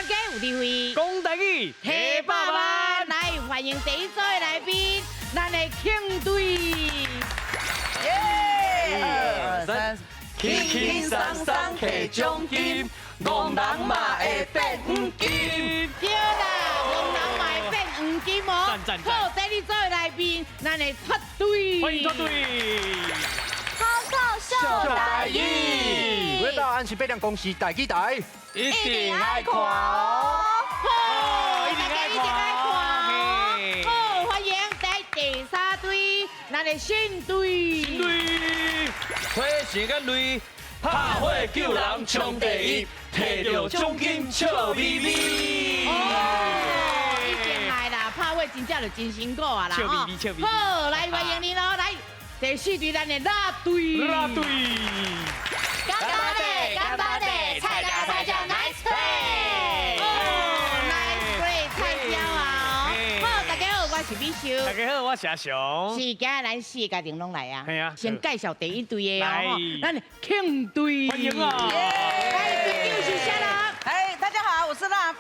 家有智慧，讲台语，黑爸爸来欢迎第一组的来宾，咱的庆队。1、2、3，轻轻松松摕奖金，戆人嘛会变黄金。对啦，红人嘛会变黄金哦。赞。好，第二组的来宾，咱的脱队。欢迎脱队。口口秀台语，回到安溪北亮公司台语台，一定爱看哦。好，一定爱看大家一定爱看哦。嘿好，欢迎第三队，咱的新队。新队，花钱跟泪，拍火救人冲第一，摕到奖金笑眯眯。已经来啦，拍位真正就真辛苦啊啦。笑眯眯笑眯眯好，来欢迎你喽，来第四队咱的拉队。拉队。干巴的，干巴的，菜家菜家 nice play。nice play，菜椒啊！好，大家好，我是美秀。大家好，我是阿雄。是今日咱四个家庭拢来啊。系啊先介绍第一队的来哦，咱的庆队。欢迎啊！来，队长是啥人？大家好，我是辣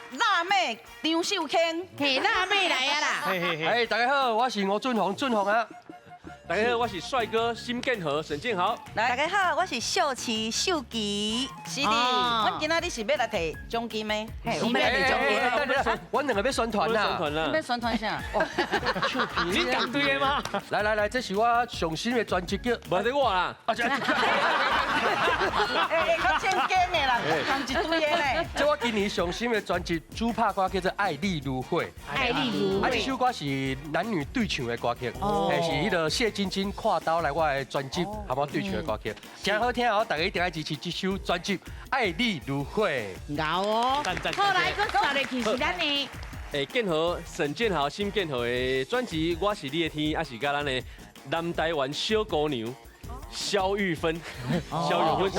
妹张秀卿。嘿，辣妹来啊啦！嘿嘿嘿。哎，大家好，我是吴俊宏啊。大家好，我是帅哥新建和沈建豪。大家好，我是秀琪秀吉。是的，阮今仔日是要来摕奖金的。嘿，我们来摕奖金。我两个要宣传啦。要宣传啥？你讲对的吗？来，这是我上新的专辑叫，不是我啦，较正经的啦，同一堆的咧。这我今年上新的专辑主打歌叫做《爱你如火》。爱你如啊，这火。首歌是男女对唱的歌曲，是迄个谢晶晶跨刀来我的专辑，和我对唱的歌曲，真好听哦！大家一定要支持这首专辑《爱你如火》。牛哦。赞。后来佮刷落去是咱的。建和沈建豪新建和的专辑《我是你的天》，也是甲咱的南台湾小姑娘萧玉芬，萧玉芬，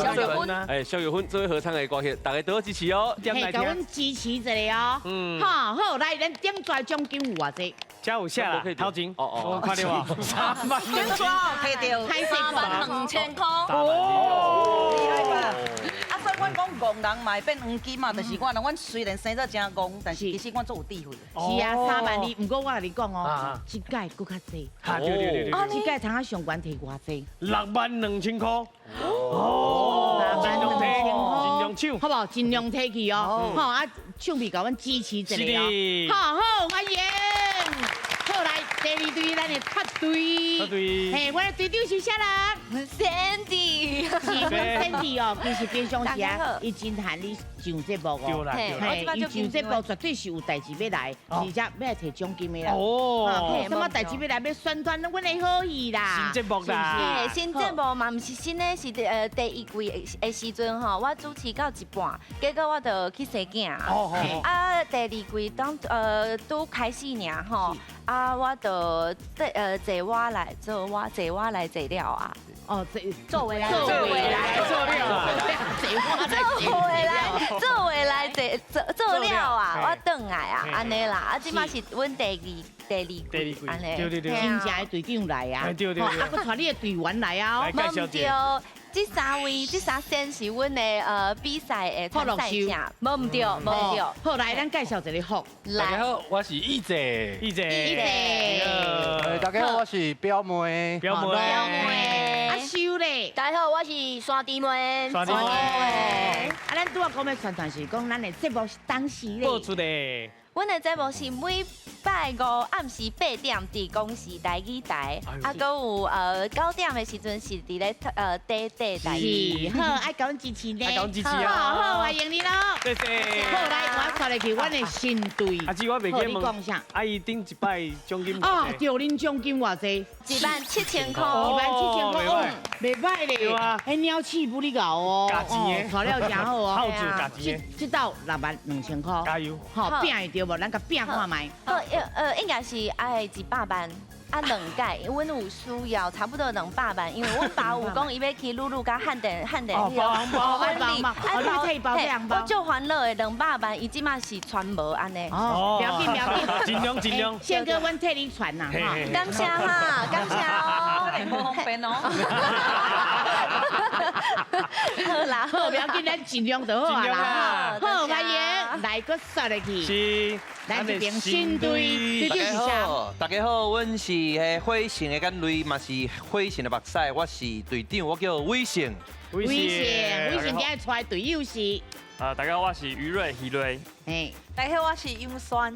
萧玉芬作为合唱的歌曲，大家多多支持哦。嘿，甲阮支持一下哦。好，来，咱点出来奖金有偌济？加5下啦，头前。我看到啊，3万点抓摕到32000块。哦，厉害吧？所以阮讲戆人嘛会变黄金嘛，就是阮虽然生得真戆，但是其实阮做有智慧。是啊，3万二。不过我跟你讲哦，这届搁较济。对。这届参加上悬摕偌济62000块。 62000块，尽量抢，好不好？尽量提起哦。好啊，唱片甲阮支持一下哦。好，欢迎。好来，第二队咱的脱队。嘿，我的队长是啥人 Sandy。是阮 Sandy 哦，其实平常时啊，伊真罕你上节目哦。嘿，伊上节目绝对是有代志要来，而且要来摕奖金的啦。哦。什么代志要来要宣传阮的好戏啦？新节目啦。嘿，新节目嘛，毋是新的，是第一季的时阵吼，我主持到一半，结果我就去生囝。啊，第二季拄开始尔吼，啊，我就坐我来做了啊。哦，做回来，做了。做了啊！我转来啊，安尼啦，啊，即马是阮第二季，安尼。真正的队长来啊！对。啊，佮带你的队员来啊！来介绍者。这3先是阮的比赛的参赛者，无对。好，来，咱介绍一个福。大家好，我是义姐。大家好，我是表妹。阿修咧。大家好，我是山弟妹。山弟妹。啊，咱拄仔讲要宣传是讲咱的节目是当时咧。播出的。阮的节目是每拜5暗时8点伫公视台语台，啊，搁有9点的时阵是伫咧台。是，好，爱甲阮支持呢。好，欢迎你咯。谢谢。好，来，我带入去阮的新队。阿姊，我袂记问。讲啥？阿姨顶一摆奖金哦，对，恁奖金偌济？17000块。17000块哦，袂歹咧。迄鸟气不哩搞哦。加钱的。材料真好哦。好做加钱的。这道62000块。加油。好，拼会着无？咱甲拼看卖。应该是爱100万。啊，2届，阮有需要差不多200万，因为阮爸有讲伊要去露露甲汉典迄个包我就欢乐的200万，伊即马是传无安尼。哦，不要紧，尽量。宪哥，阮替你传呐，哈。感谢哈，感谢哦。无方便哦。好啦，好，不要紧，咱尽量就好啊啦。好，欢迎。来个说落去。是，咱这边新队，队长是啥？大家好，阮是迄火性的跟雷，嘛是火性的目屎，我是队长，我叫威胜。威胜今日出来队友是，大家好，我是于瑞，嘿，大家好，我是雍酸。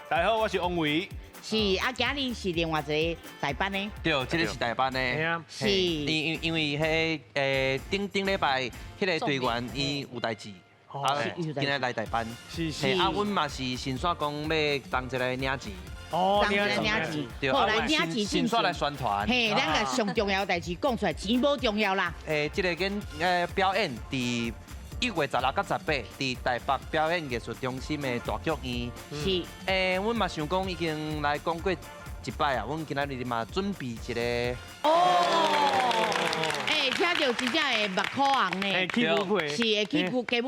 大家好，我是王伟。是啊，今日是另外一个代班的。对，这个是代班的。是。因为迄顶礼拜迄个队员伊有代志，今日来代班。是。啊，阮嘛是先说讲要当一个领钱。当一个领钱。对。后来领钱先说来宣传。嘿，咱个上重要的代志讲出来，钱无重要啦。这个跟表演伫1月16到18，伫台北表演艺术中心的大剧院。是。阮嘛想讲已经来讲过一摆啊，阮今仔日嘛准备一个。听到真正的目眶红呢。鸡母配。是的，鸡母配。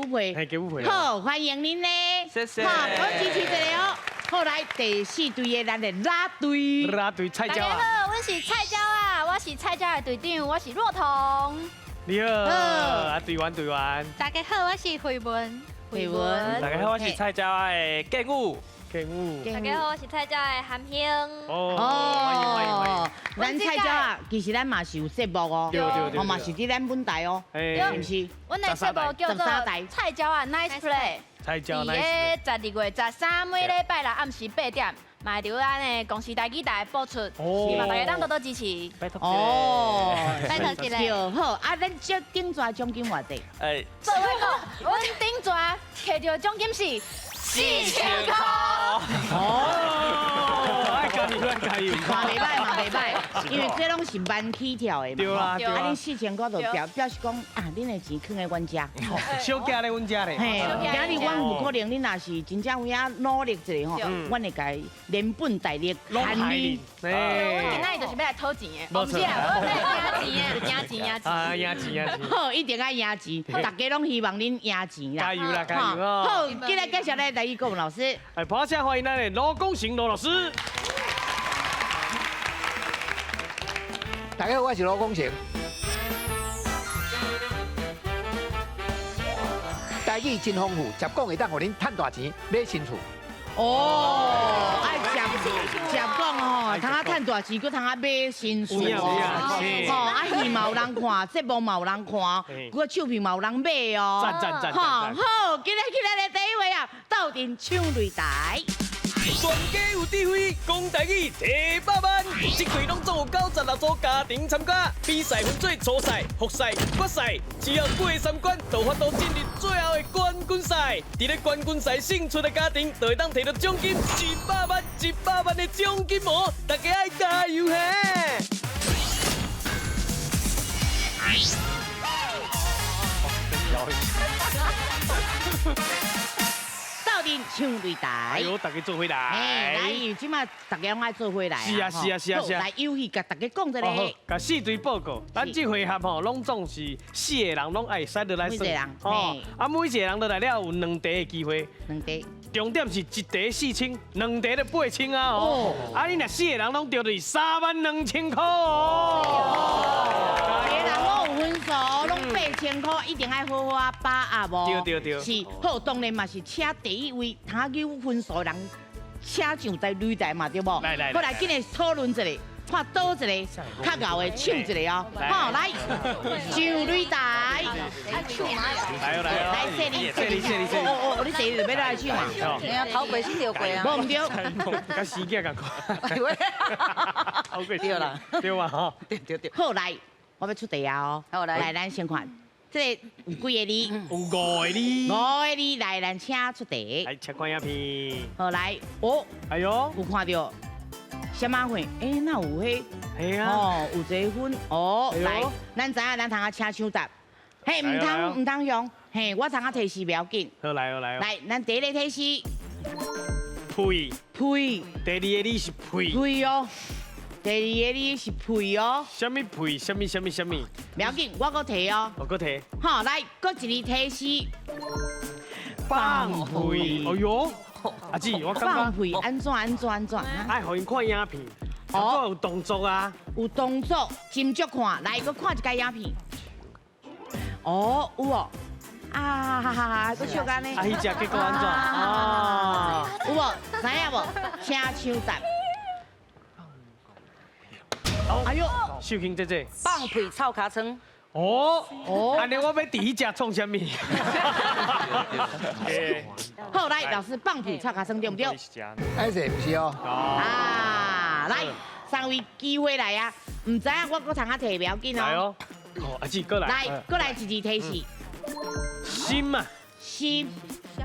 鸡母配。好，欢迎您呢。谢谢。好，我支持一个哦。后来第4队的咱的拉队。拉队菜椒啊。大家好，我是菜椒啊，我是菜椒的队长，我是若彤。你好，啊队员。大家好，我是慧文。大家好，我是菜椒的建武。大家好，我是菜椒的韩兴。欢迎。咱菜椒啊，其实咱嘛是有节目哦，对，嘛是伫咱本台哦，是不是？阮的节目叫做菜椒啊 Nice Play。菜椒 Nice Play。12月13每礼拜六暗时8点，嘛会伫咱的公司台记台播出，希望大家多多支持。拜托一个。好，啊，咱这顶抓奖金偌济？做伙讲，阮顶抓摕到奖金是4000块。加油！嘛袂歹，因为这拢是慢起跳的嘛。对啦。啊，恁4000块就表示讲啊，恁的钱囥在阮遮。小家咧，阮遮咧。嘿，今日阮有可能恁若是真正有影努力一下吼，阮会甲连本带利喊你。阮今仔日就是要来讨钱的，不是啊，我来赢钱。赢钱。好，一定要赢钱，大家拢希望恁赢钱啦。加油哦！好，今日介绍咧第一个老师。拍下欢迎咱的罗公行罗老师。大家好，我是罗公成。台语真丰富，接讲会当互恁赚大钱，买新厝。爱接讲吼，通啊赚大钱，佮通啊买新厝。啊戏嘛有人看，节目嘛有人看，佮唱片嘛有人买哦。赞。好，今日的第一位啊，斗阵唱擂台。全家有智慧，讲台语100万。这队拢总有96组家庭参加，比赛分做初赛、复赛、决赛，只要过3关，就法度进入最后的冠军赛。伫咧冠军赛胜出的家庭，就会当摕到奖金100万的奖金哦！大家爱加油嘿！斗阵唱擂台。哎呦，大家做回来。来，即马大家拢爱做回来。是啊。来，游戏甲大家讲一个。甲4队报告，咱这回合吼，拢总是4个人拢爱使落来算。啊，每一个人落来了有2题的机会。2题。重点是1题4000，2题就8000啊！啊，你若4个人拢对就是32000块哦。个人拢有分数，拢8000块，一定爱好好把握无。对。是，好，当然嘛是请第一位，通啊有分数人，请上在擂台嘛，对无？来。好来，今日讨论一下，看倒一个较牛的唱一个哦。好，来上擂台。来，来谢你。你第一就要来唱啊？哎呀，头过先着过啊。无唔对。甲死囝共款。头过对啦。对嘛吼？对。好来，我要出题啊哦。好来，咱先看，这个有几个字？有5个字。5个字，来，咱请出题。来，切看影片。好来，哎呦，有看到什么粉？那有迄？系啊。有一个粉。来，咱知影咱通啊请抢答。嘿，唔通用。嘿，我通啊提示不要紧。好来。来，咱第一个提示。呸。第二个字是呸。呸哦。第二个字是呸哦。什么呸？什么？不要紧，我搁提哦。我搁提。好，来，搁一个提示。放屁！哎呦，阿姊，我感觉放屁安怎？爱互因看影片，还有动作啊。有动作，斟酌看，来，搁看一个影片。有哦。啊哈哈哈，都笑干呢。啊，迄只结果安怎？啊，有无？知影无？车手站。哎呦，秀琴姐姐。放屁臭尻川。哦，安尼我要第一只创什么？好，来，老师放屁臭卡生对不对？哎，是不是哦？啊，来，三位机会来啊！唔知影我搁通啊摕不要紧来哦。哦，哦，阿姊过来。来，过来一字提示。心嘛。心。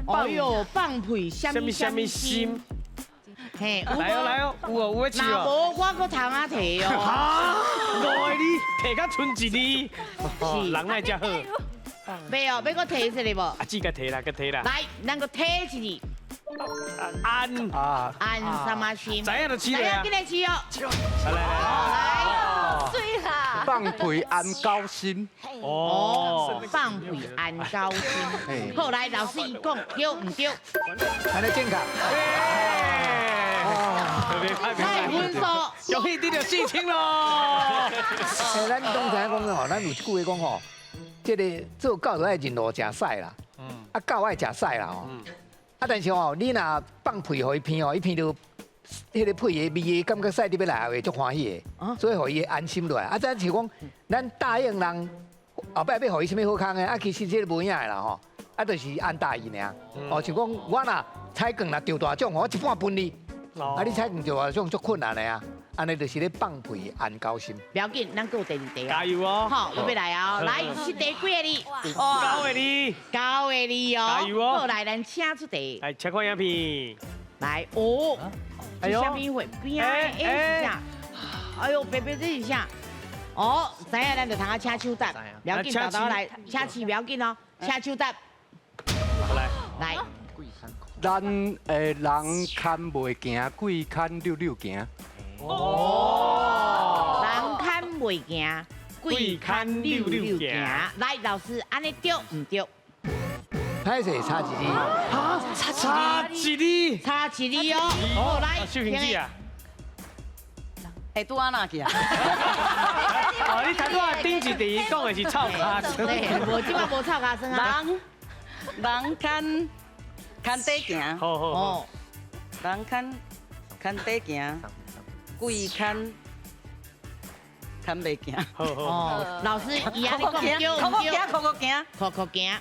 哦哟，放屁什么什么心？嘿，来哦来哦，有哦有要试若哦。无我搁通啊摕哦。啊，我的你摕到剩一字，是人来才好。袂哦，要搁摕一个无？阿姊个摕啦，个摕啦。来，咱搁摕一字。安啊，安什么心？知影就试来啊，了啊今。日试哦。来来来。对啦，放屁安高薪，哦，放屁安高兴。好，来，老师一讲对唔对？安尼正确。太分数，恭喜你就四千咯。诶，咱刚才讲吼，咱有一句话讲吼，这个做狗就爱认路食屎啦，啊狗爱食屎啦吼，啊但是吼，你若放屁互伊闻吼，伊闻到迄个屁的味，感觉屎入要来后会足欢喜的，所以互伊安心落来。啊，咱是讲咱答应人后摆要互伊什么好康的，啊其实这个无影的啦吼，啊就是按答应尔。哦，像讲我若彩券若中大奖，我一半分你。啊！你彩券就话种足困难的啊，安尼就是咧放屁安高兴。不要紧，咱有第二题加油哦！好，预备来哦，来，是第几个哩？高的你，高的哩哦。加油哦好，来，咱请出题。来吃看影片。来，哦，哎呦是虾米会边啊？哎，是啥？哎呦，贝贝这是啥？哦，知影咱就通啊请手答，不要紧，豆豆来，请起不要紧哦，请手答。来，来，咱的人看袂行，鬼看溜溜行。哦，人看袂行，鬼看溜溜行。来，老师，安尼对唔对？歹势差一字，差一哩。差一字哦。好，来，秀琴姐啊，会拄安那去啊？哦，你头拄啊顶一题讲的是臭卡村。对，无即摆无臭卡声啊。人看底行，好好好。哦，人看底行，鬼看袂行。好好。哦，老师伊安尼讲对唔对？口行。口口行，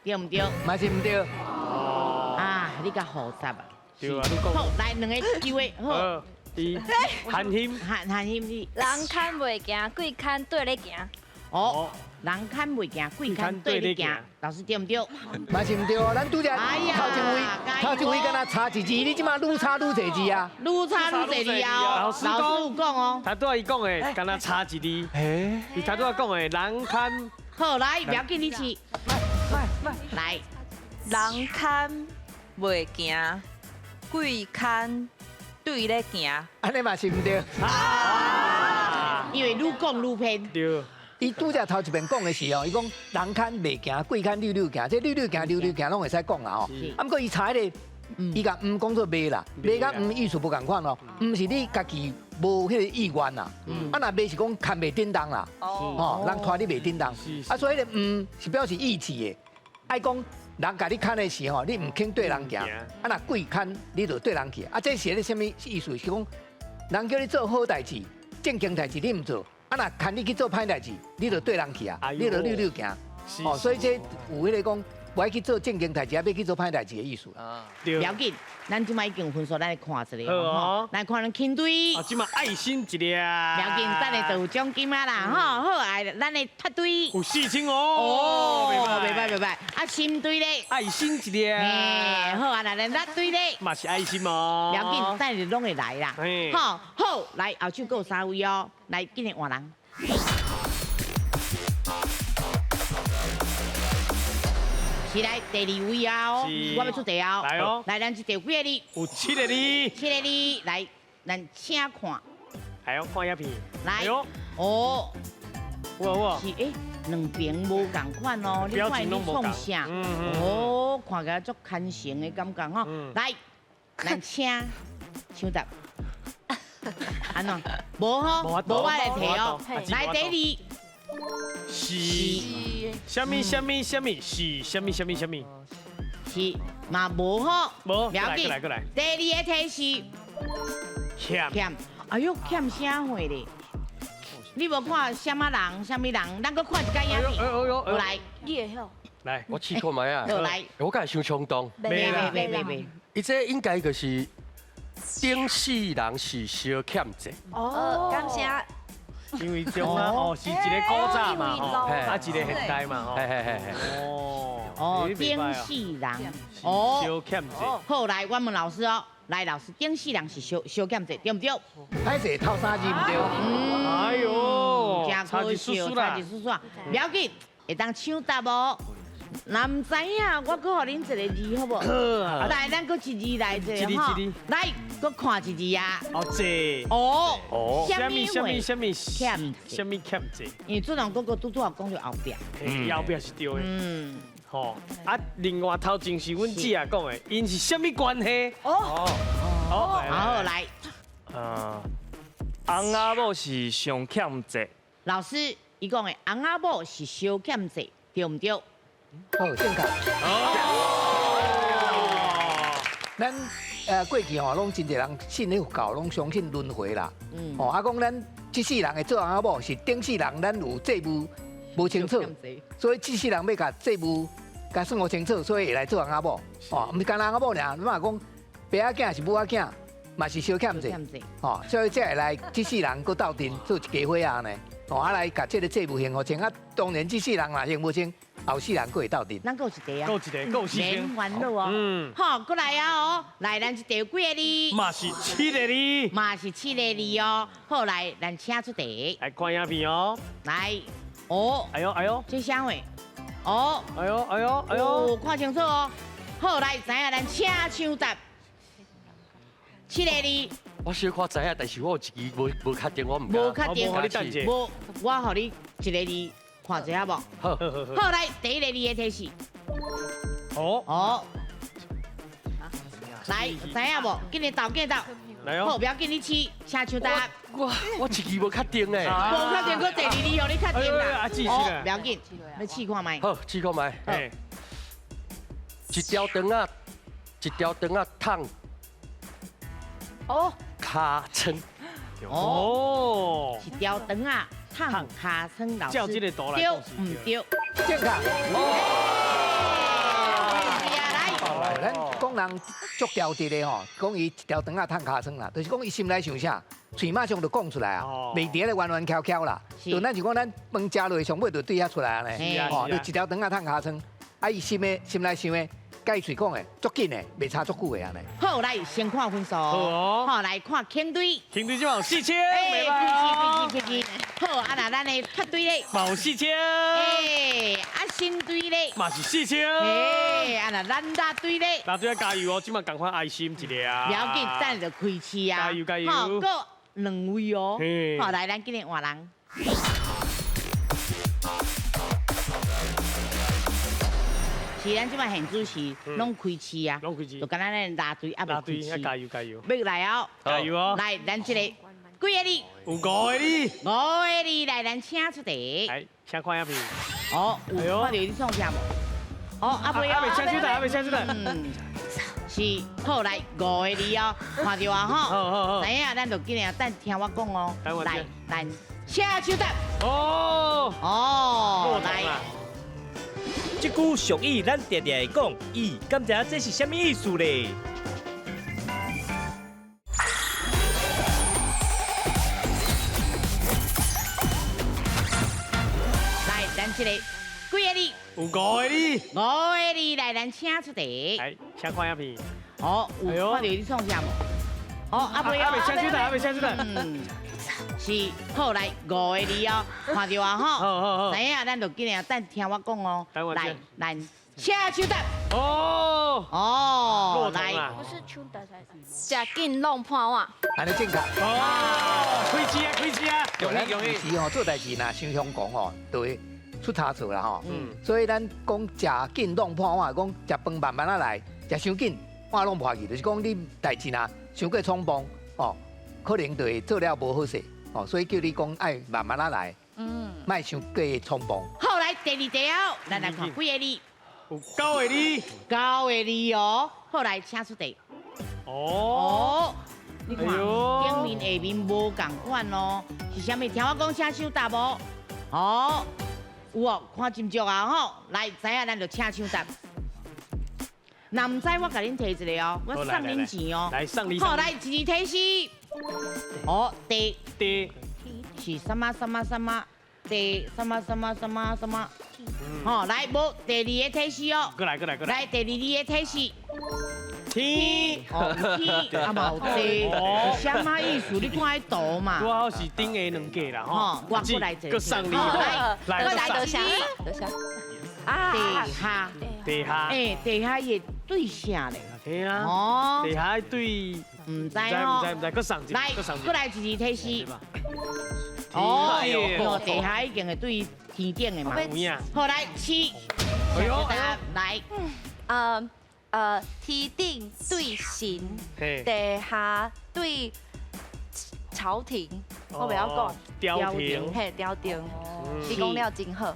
对唔对？嘛是唔对。啊，你较复杂啊。对啊，你讲。好，来两个机会，好，二一，含힘。含힘你。人看袂行，鬼看对咧行。哦，人看袂行，鬼看对你行。老师对唔对？嘛是唔对哦，咱拄则哎呀头一位敢若差一字，你即马愈差愈侪字啊。愈差愈侪字啊！老师有讲哦。他拄啊伊讲的，敢若差一字。诶，伊头拄啊讲的，人看。好，来，不要紧，你试。来，人看袂行，鬼看对咧行。安尼嘛是唔对。因为愈讲愈偏。对。伊拄则头一遍讲的是哦，伊讲人看袂行，鬼看溜溜行，这溜溜行、溜溜行拢会使讲啦吼。啊，不过伊查迄个，伊甲唔讲做袂啦，袂甲唔意思不共款咯，唔是你家己无迄个意愿啦。啊，若袂是讲看袂叮当啦，哦，人拖你袂叮当。啊，所以咧唔是表示义气的，爱讲人甲你看的时候，你唔肯对人行，啊，若鬼看你就对人去。啊，这是咧什么意思？是讲人叫你做好代志、正经代志，你唔做。啊，若看你去做歹代志，你就对人去啊，你就溜溜行。哦，所以这有迄个讲，不爱去做正经代志，也要去做歹代志的意思。不要紧，咱即摆已经有分数，咱来看一下。好哦。来看咱轻队。啊，即马爱心一粒。不要紧，等下就有奖金啊啦，吼，好啊，咱的脱队。有4000哦。哦，袂歹袂歹，啊，心队咧。爱心一粒。嘿，好啊，来咱脱队咧。嘛是爱心哦。不要紧，等下就拢会来啦。好，好，来后手还有3位哦，来今日换人。是来第2位啊！哦，我要出题啊！来哦，来，咱这第几个哩？有7个哩。7个哩，来，咱请看。还要看一片。来，哦，哇，是诶，两边无共款哦，你看你创啥？哦，看起来足牵成的感觉吼。来，咱请抢答。安怎？无吼，无我来提哦。来第2。什么什么什么是什么什么什么？是嘛无好，无，不要紧。来过来。第二个提示欠欠，哎呦欠啥货咧？你无看什么人，什么人，咱搁看一间影片，有来，你会晓？来，我试看卖啊，有来，我敢想冲动，袂，伊这应该就是顶世人是小欠债，感谢。因为中啊，哦是一个古早嘛，吼，嘿啊一个现代嘛，吼。嘿嘿嘿嘿，哦，顶世人，哦，小欠债。好来，我问老师哦，来老师，顶世人是小欠债，对不对？歹势头三字唔对。哎呦，真可笑，差一叔叔，不要紧，会当抢答无？若唔知影，我搁互恁一个字好不？来，咱搁一字来者吼，来，搁看一字啊。哦，这哦，什么欠债？因为这两个拄好讲到后壁。后壁是对的。吼，啊，另外头前是阮姐啊讲的，因是什么关系？好，来，翁仔某是上欠债。老师，伊讲的翁仔某是小欠债，对唔对？好，正确。咱过去吼，拢真侪人信迄教，拢相信轮回啦。哦，啊讲咱这世人的做翁仔某是顶世人，咱有债务无清楚，所以这世人要甲债务甲算好清楚，所以会来做翁仔某。哦，毋是干翁仔某尔，你嘛讲爸仔囝是母仔囝，嘛是小欠债。哦，所以才会来这世人搁斗阵做一家伙啊呢。哦，啊来甲这个债务还好清啊，当然这世人若还无清。后世人佫会斗阵，咱佫有一题啊，够时间，免烦恼哦。好，佫来啊哦，来，咱一题有几个字？嘛是7个字，嘛是7个字哦。好，来，咱请出题。来看影片哦。来，哦，哎呦，这啥话？哦，哎呦，看清楚哦。好，来，知影咱请抢答。7个字。我小可知影，但是我有一支无确定，我唔无确定，无，我互你一个字。看一下无？好，来第一个字的提示。哦，来，知影无？今日斗，来哦。好，不要紧，你请抢答。我一支无确定诶。无确定，佫第二字互你确定啦。哦，不要紧，你试看卖。好，试看卖。一条肠啊，烫。尻川。哦。一条肠啊。烫卡称老师，对唔对？正确。来，咱讲人足标题的吼，讲伊一条肠啊烫卡称啦，就是讲伊心内想啥，嘴马上就讲出来啊，袂伫咧弯弯翘翘啦。就咱就讲咱饭食落上尾就对遐出来咧，吼，就一条肠啊烫卡称，啊伊心内想的。介嘴讲的，足紧的，袂差足久的安尼。好，来先看分数。好，来看轻队。轻队就有4000，飞。好，啊那咱的拍队咧，嘛有4000。啊新队咧，嘛是4000。啊那咱拉队咧，拉队要加油哦，今晚赶快爱心一个啊。不要紧，等就开市啊。加油！好，各2位哦。好，来咱今日换人。是咱即摆现主是拢开市啊，就敢咱咧拉队啊，未开市。加油！要来哦，加油哦！来，咱这个几个字？有5个字。5个字，来，咱请出题。来，请看影片。哦，有看到你创啥无？哦，阿未请出答。是，好来5个字哦，看到啊吼。知影，咱就今日等听我讲哦。来，咱请出答。哦，来。这句俗语咱常常会讲，咦，敢知这是什么意思咧？来，咱这个几个字？有5个字。5个字，来，咱请出题。来，请看影片。哦，有看到你创啥无？哦，阿未请出答。是，好来5个字哦，看到啊吼。知影，咱就今日等听我讲哦。来，咱请出答。来。不是抢答才是。食紧弄破碗。安尼正确。开市啊！容易。是吼，做代志若伤相讲吼，就会出差错啦吼。所以咱讲食紧弄破碗，讲食饭慢慢啊来，食伤紧碗弄破去，就是讲你代志若伤过匆忙哦，可能就会做了无好势哦，所以叫你讲爱慢慢啊来，莫伤过匆忙。好来。来第二题哦，咱来看几个字？有9个字。 9个字哦。好来，请出题。哦，你看，顶面下面无共款哦，是啥物？听我讲，请抢答无？哦，有哦，看真足啊吼！来，知影咱就请抢答。那唔知我甲恁提一个哦，我送恁钱哦。来送你。好，来一字提示。哦，地是什么什么什么？地什么什么什么什么？好，来无第二个提示哦。过来。来第二个提示。天，天啊嘛有地，是啥物意思？你看迄图嘛。拄好是顶下两个啦吼。我过来一个。搁送你。来得下。地下。地下。诶，地下也对啥咧？嘿啊。哦。地下对。唔知吼。唔知，搁送一。来，过来一字提示。哦，地下已经会对天顶的嘛。好来7。来。天顶对神，地下对朝廷，我不要讲。朝廷。嘿，朝廷。你讲了真好。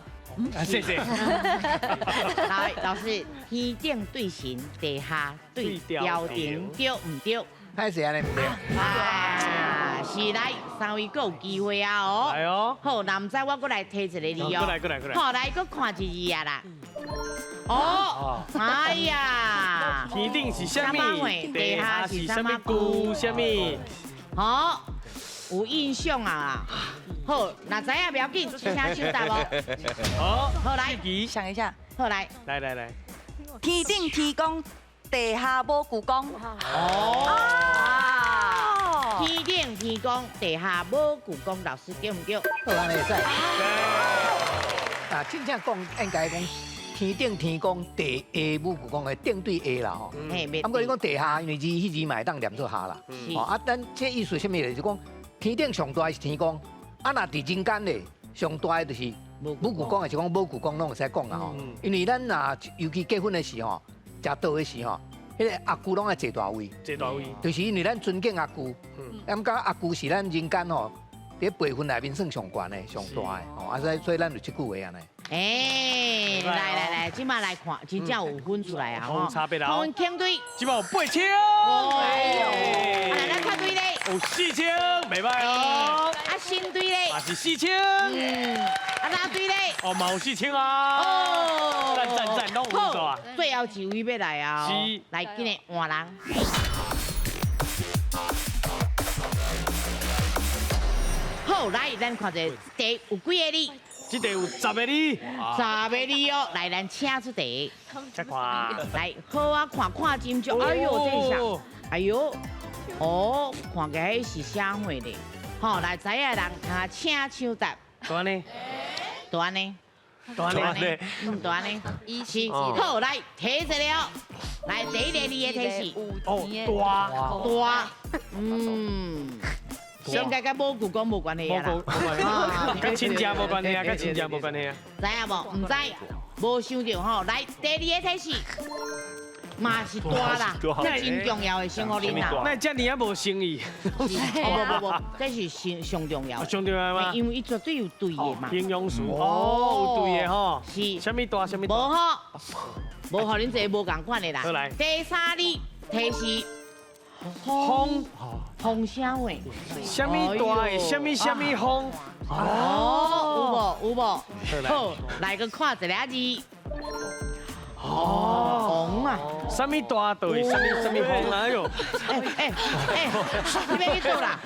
谢谢。来，老师，天顶对神，地下对朝廷，对唔对？歹势安尼唔对。啊，是来3位阁有机会啊哦。来哦。好，那唔知我过来提一个字哦。过来。好，来阁看一字啊啦。哦，哎呀，天顶是啥物？地下是啥物句？啥物？好，有印象啊。好，那知影不要紧，请抢答无？好来，想一下。好来。来。天顶天公，地下无故宫。哦。天顶天公，地下无故宫，老师对唔对？好，安尼会使。啊，真正讲应该讲。天顶天公，地下武故宫的顶对下啦吼。啊，不过你讲地下，因为迄字嘛会当念做下啦。哦，啊，咱这意思什么咧？就讲天顶上大是天公，啊，那伫人间咧上大就是武故宫，是讲武故宫拢会使讲啦吼。因为咱若尤其结婚的时候，食道的时候，迄个阿舅拢爱坐大位。坐大位。就是因为咱尊敬阿舅，咁讲阿舅是咱人间吼，伫辈分内面算上悬的、上大的，哦，啊，所以咱就即句话安尼。哎，来，今麦来看，真正有分出来啊！吼，差别啦！好，听对，今麦有8枪。哎呦，来咱看对咧，有4枪，袂歹哦。啊，新对咧，也是4枪。啊，哪对咧？哦，嘛有4枪啊。哦，赞，拢有做啊。最后一位要来啊！是，来，今日换人。好，来，咱看一第有几个字？这题有10个字，10个字哦。来，咱请出题。再看，来，好啊，看真足。哎呦，这下，哎呦，哦，看起来是啥货咧？好，来，知影人啊，请抢答。大呢？大呢？大呢？是。好，来，提一个了。来，第一个字的提示。哦，大。应该跟无故宫无关系啦，跟亲戚无关系啊，跟亲戚无关系啊。知影无？唔知，无想到吼。来，第二个提示，嘛是大啦，这真重要的生活人啦。那这你也无生意。不，这是上重要。上重要吗？因为伊绝对有对的嘛。形容词哦，有对的吼。是。什么大，什么大？无吼，无互恁这无共款的啦。好来。第三字提示。风啥话？什么大的？什么风？哦，有无？好，来个看一个字。风啊！什么大队？什么风？哎呦！你要去做啦？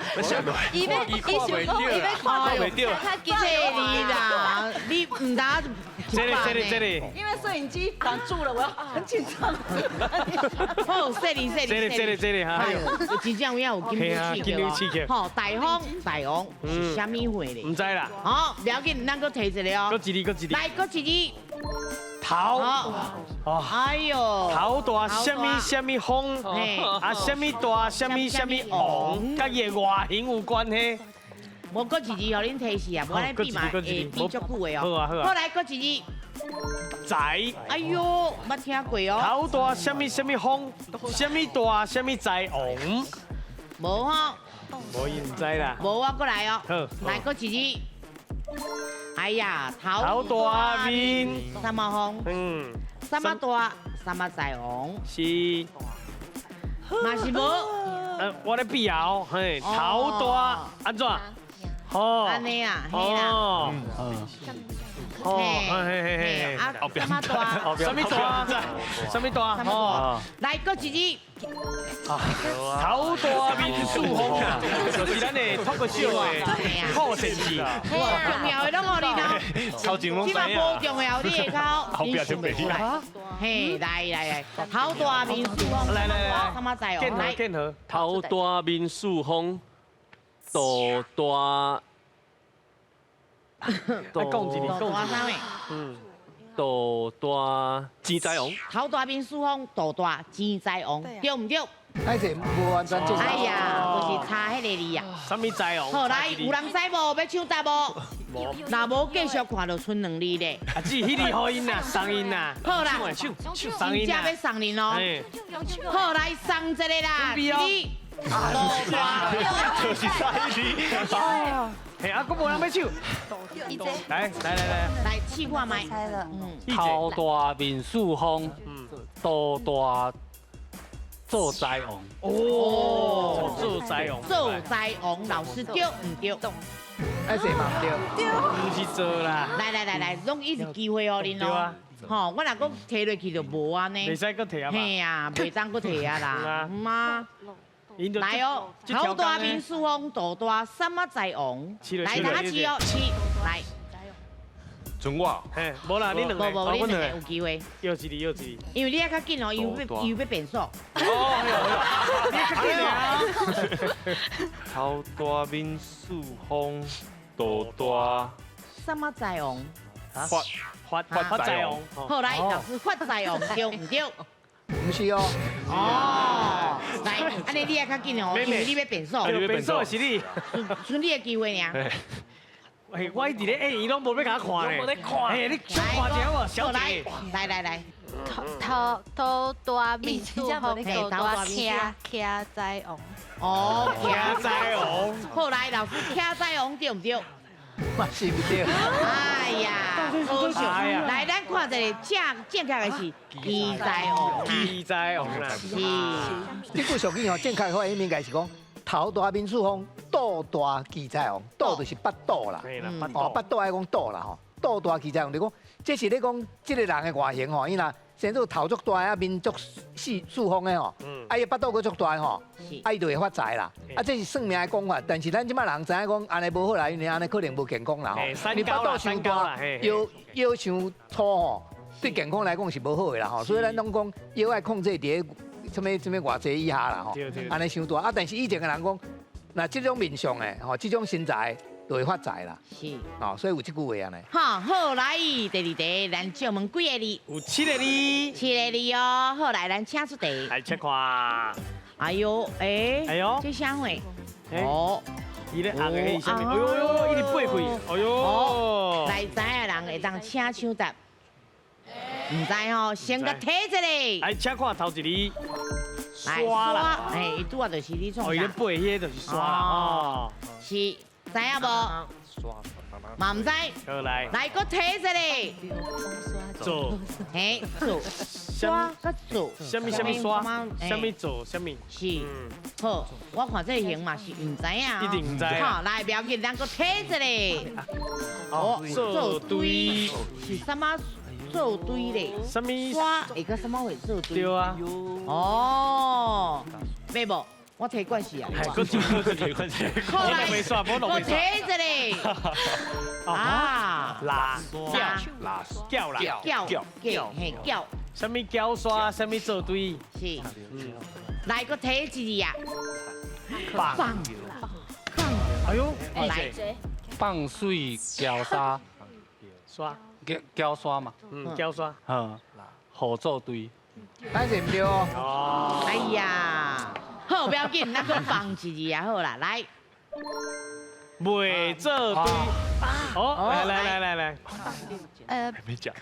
伊要看袂到，他记这里啦，你唔打。这里。因为摄影机挡住了，我要很紧张。好，这里，还有，真正有金牛气球。好，大王是啥物货咧？唔知啦。好，不要紧，咱搁提一个哦。搁一字。来，搁一字。头。哎呦。头大，什么风？啊，什么大，什么王？甲伊的外形有关系。无搁一字，互恁提示啊，无咱闭嘛会闭足久的哦。好啊。好来，搁一字。财。哎呦，捌听过哦。头大，什么风？什么大，什么财王？无吼。无伊唔知啦。无我过来哦。好。来，搁一字。哎呀，头大面，三马红，三马大，三马在红，是，嘛是无，我咧比后，嘿，头大安怎？好，安尼啊，嘿啦，嘿，啊，三马大，什么大？什么大？哦，来个一字，头大面树红啊，就是咱的脱口秀的好成绩。重要的拢互你头，超级拢即嘛无重要，你会考，后壁就袂来。嘿，来，头大面树红，来，三马在红，来，建和，头大面树风，肚大。来讲一个，大啥物？肚大钱财王，头大面树风，肚大钱财王，对唔对？还是无完全正确。哎呀，就是差迄个字啊。什么财王？好来，有人知无？要唱答无？若无继续看，就剩2字咧。啊，只迄个好音呐，送音呐。好啦，送音呐。要送您哦。好来，送一个啦，你。就是差一字。嘿，啊，佫无人要唱。来，来试看卖。猜了，头大面树风，肚大做财王。哦，做财王。做财王，老师对唔对？还是嘛对。不是做啦。来，拢一直机会哦，恁哦。吼，我若讲摕落去就无安尼。袂使佫摕啊嘛。嘿啊，袂当佫摕啊啦。唔啊。来哦，头大面树风，肚大三马在王。来，大家试哦，来。准我。嘿，无啦，你两个，无，你两个有机会。又一字。因为你要较紧哦，又要变数。哦，你较紧啊。头大面树风，肚大三马在王。发财王。好来，老师发财王对唔对？唔是哦。哦，来，安尼你也较紧哦，因为你要变数。变数是你。剩你的机会尔。嘿，我伫咧伊拢无要甲我看咧。无咧看。嘿，你小看一下我，小姐。来。头大面树风，肚大徛在王。哦，徛在王。好来，老师徛在王对唔对？嘛是唔对。哎呀，好笑！来，咱看一个正确的是鸡在王。鸡在王啦。是。这句俗语吼，正确发音应该是讲头大面树风，肚大鸡在王。肚就是巴肚啦。哦，巴肚爱讲肚啦吼，肚大鸡在王就讲，这是咧讲这个人的外形吼，伊若生做头足大啊，面足树风的吼，啊伊巴肚佫足大吼，啊伊就会发财啦。啊，这是算命的讲法，但是咱即摆人知影讲安尼无好啦，因为安尼可能无健康啦吼。你巴肚伤大，腰伤粗吼，对健康来讲是无好的啦吼。所以咱拢讲腰爱控制伫什么偌济以下啦吼。安尼伤大啊，但是以前的人讲，那这种面相的吼，这种身材就会发财啦。是。哦，所以有这句话安尼。哈，好来，第二题，咱借问几个字？有7个字。7个字哦，好来，咱请出题。来切看。哎呦，这啥货？哦，伊咧红的是啥物？哎呦，伊咧背开。哎呦。来，知影人会当请抢答。唔知吼，先个睇一个。来，请看头一字。刷啦。哎，拄啊就是你创啥？哦，伊咧背迄个就是刷啦。哦。是，知影无？嘛唔知。好来。来，个睇一个。做。嘿，做。刷个做。什么刷？什么做？什么？是。好，我看这型嘛是唔知影。一定唔知。好，来，不要紧，咱个睇一个。哦，做堆是什么？做堆咧。什么？刷会个什么会做堆？对啊。哦，买无？我摕关系啊。个做关系。后来没刷，我我摕一个。啊，叫嘿叫。什么胶刷？什么做堆？是。来个摕一字啊。放。哎呦，来。放水胶沙。刷。胶刷嘛。胶刷。好做堆。咱是唔对哦。哎呀，好不要紧，咱个放一字啊，好啦，来。袂做堆。哦，来。没讲。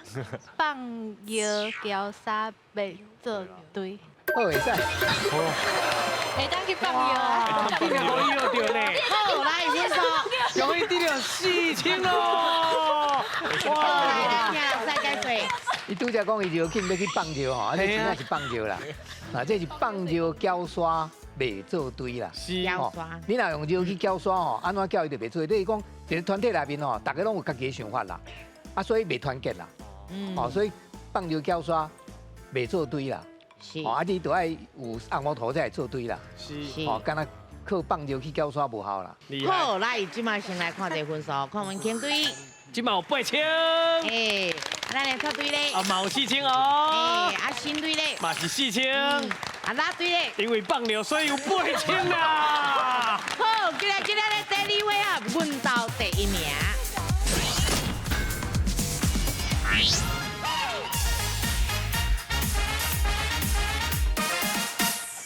放药胶沙袂做堆。好会使。会当去放药啊！放药可以药着呢。好，来分数。终于得了4000咯！哇，来，再解水。伊拄则讲伊就紧要去放尿吼，啊，这真正是放尿啦。啊，这是放尿胶刷袂做堆啦。是胶刷。你若用尿去胶刷吼，安怎叫伊就袂做？就是讲一个团体内面吼，大家拢有家己的想法啦，啊，所以袂团结啦。哦，所以放尿胶刷袂做堆啦。是。哦，啊，你都爱有红毛土才会做堆啦。是。哦，敢若靠放尿去胶刷无效啦。好，来，即马先来看这分数，看我们肯队。今嘛有8000。哎，咱来插队咧。啊，嘛有4000哦。哎，啊新队咧。嘛是4000。啊拉队咧。因为放尿，所以有8000啦。好，今日咧第2位啊，阮到第1名。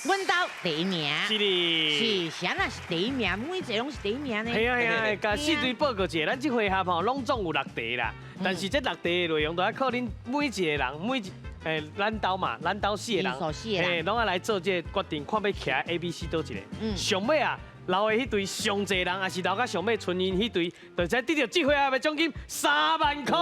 阮到第1名。是哩。是，啥那是第1名，每一个拢是第1名呢。系啊，甲4队报告一下，咱这回合吼拢总有6题啦，但是这6题的内容都要靠恁每一个人咱兜嘛，咱兜4个人，嘿，拢要来做这决定，看要徛 A、B、C 倒一个。上尾啊，留的迄队上济人，也是留到上尾剩因迄队，就才得到这回合的奖金3万块。